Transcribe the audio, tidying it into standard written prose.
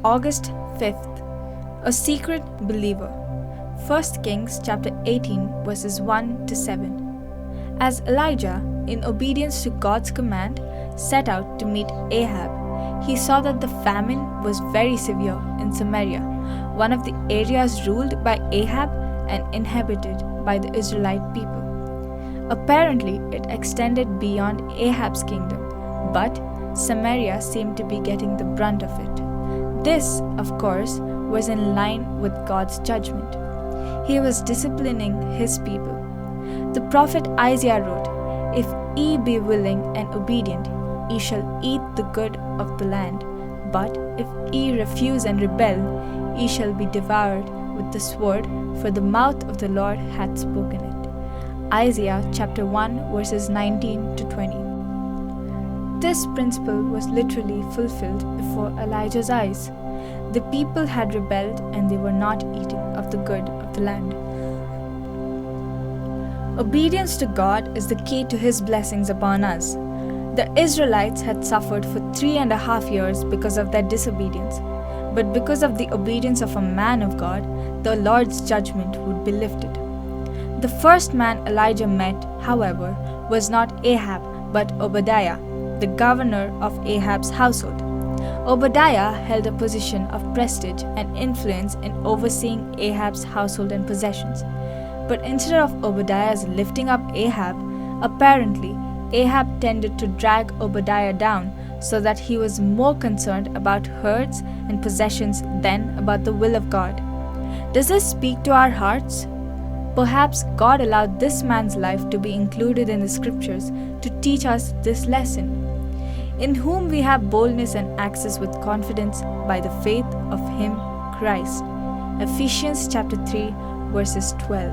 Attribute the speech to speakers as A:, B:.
A: August 5th, a secret believer. 1 Kings chapter 18 verses 1 to 7. As Elijah, in obedience to God's command, set out to meet Ahab, he saw that the famine was very severe in Samaria, one of the areas ruled by Ahab and inhabited by the Israelite people. Apparently, it extended beyond Ahab's kingdom, but Samaria seemed to be getting the brunt of it. This, of course, was in line with God's judgment. He was disciplining his people. The prophet Isaiah wrote, "If ye be willing and obedient, ye shall eat the good of the land. But if ye refuse and rebel, ye shall be devoured with the sword, for the mouth of the Lord hath spoken it." Isaiah chapter 1 verses 19 to 20. This principle was literally fulfilled before Elijah's eyes. The people had rebelled and they were not eating of the good of the land. Obedience to God is the key to His blessings upon us. The Israelites had suffered for 3.5 years because of their disobedience, but because of the obedience of a man of God, the Lord's judgment would be lifted. The first man Elijah met, however, was not Ahab but Obadiah, the governor of Ahab's household. Obadiah held a position of prestige and influence in overseeing Ahab's household and possessions. But instead of Obadiah's lifting up Ahab, apparently Ahab tended to drag Obadiah down, so that he was more concerned about herds and possessions than about the will of God. Does this speak to our hearts? Perhaps God allowed this man's life to be included in the scriptures to teach us this lesson. In whom we have boldness and access with confidence by the faith of Him, Christ. Ephesians chapter 3 verses 12.